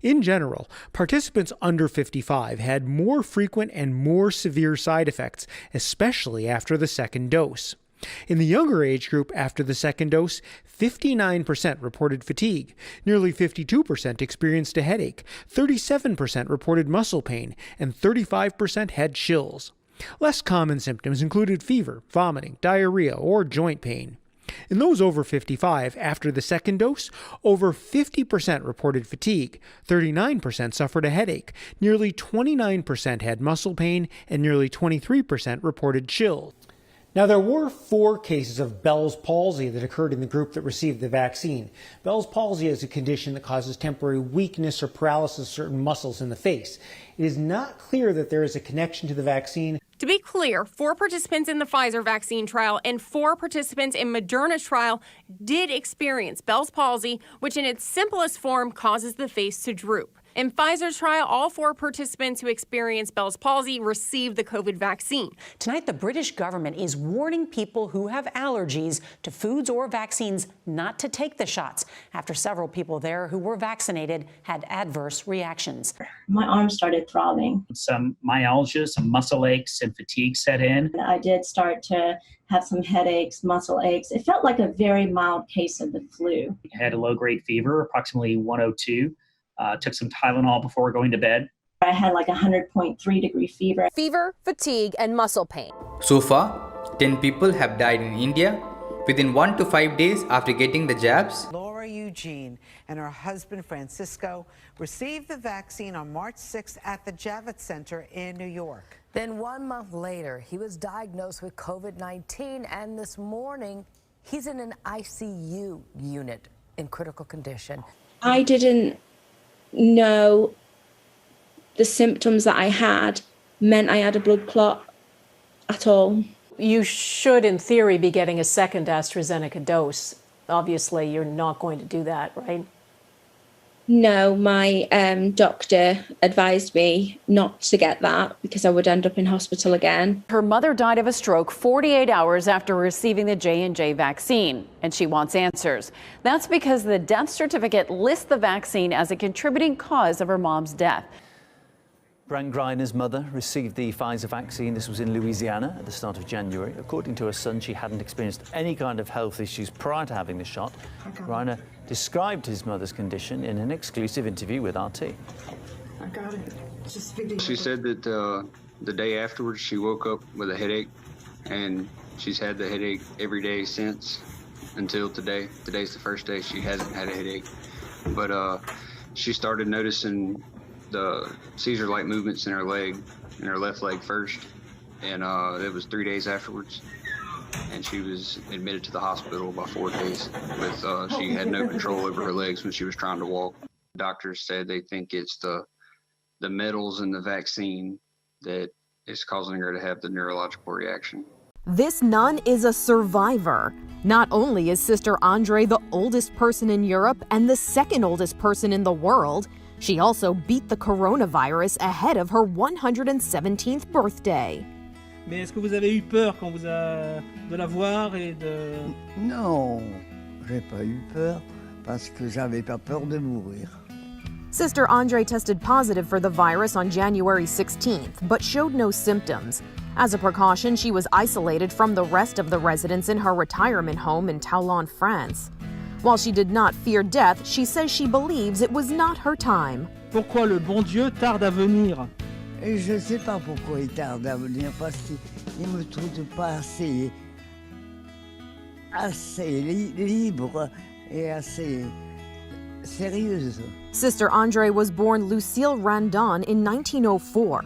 In general, participants under 55 had more frequent and more severe side effects, especially after the second dose. In the younger age group after the second dose, 59% reported fatigue, nearly 52% experienced a headache, 37% reported muscle pain, and 35% had chills. Less common symptoms included fever, vomiting, diarrhea, or joint pain. In those over 55, after the second dose, over 50% reported fatigue, 39% suffered a headache, nearly 29% had muscle pain, and nearly 23% reported chills. Now, there were 4 cases of Bell's palsy that occurred in the group that received the vaccine. Bell's palsy is a condition that causes temporary weakness or paralysis of certain muscles in the face. It is not clear that there is a connection to the vaccine. To be clear, 4 participants in the Pfizer vaccine trial and 4 participants in Moderna's trial did experience Bell's palsy, which in its simplest form causes the face to droop. In Pfizer's trial, all 4 participants who experienced Bell's palsy received the COVID vaccine. Tonight, the British government is warning people who have allergies to foods or vaccines not to take the shots after several people there who were vaccinated had adverse reactions. My arm started throbbing. Some myalgia, some muscle aches and fatigue set in. I did start to have some headaches, muscle aches. It felt like a very mild case of the flu. I had a low-grade fever, approximately 102. Took some Tylenol before going to bed. I had like 100.3 degree fever. Fever, fatigue, and muscle pain. So far, 10 people have died in India within 1 to 5 days after getting the jabs. Laura Eugene and her husband Francisco received the vaccine on March 6th at the Javits Center in New York. Then 1 month later, he was diagnosed with COVID-19, and this morning, he's in an ICU unit in critical condition. I didn't know the symptoms that I had meant I had a blood clot at all. You should, in theory, be getting a second AstraZeneca dose. Obviously, you're not going to do that, right? No, my doctor advised me not to get that because I would end up in hospital again. Her mother died of a stroke 48 hours after receiving the J&J vaccine, and she wants answers. That's because the death certificate lists the vaccine as a contributing cause of her mom's death. Brent Griner's mother received the Pfizer vaccine. This was in Louisiana at the start of January. According to her son, she hadn't experienced any kind of health issues prior to having the shot. Griner described his mother's condition in an exclusive interview with RT. I got it. She said that the day afterwards she woke up with a headache, and she's had the headache every day since until today. Today's the first day she hasn't had a headache, but she started noticing the seizure-like movements in her leg, in her left leg first, and it was 3 days afterwards, and she was admitted to the hospital by 4 days with she had no control over her legs when she was trying to walk. Doctors said they think it's the metals in the vaccine that is causing her to have the neurological reaction. This nun is a survivor. Not only is Sister Andre the oldest person in Europe and the second oldest person in the world, she also beat the coronavirus ahead of her 117th birthday. Mais est-ce que vous avez eu peur quand vous de la voir et de... Non, j'ai pas eu peur parce que j'avais pas peur de mourir. Sister Andre tested positive for the virus on January 16th, but showed no symptoms. As a precaution, she was isolated from the rest of the residents in her retirement home in Toulon, France. While she did not fear death, she says she believes it was not her time. Pourquoi le bon Dieu tarde à venir? Et je sais pas pourquoi il tarde à venir, parce qu'il me trouve pas assez libre et assez sérieuse. Sister Andre was born Lucille Randon in 1904.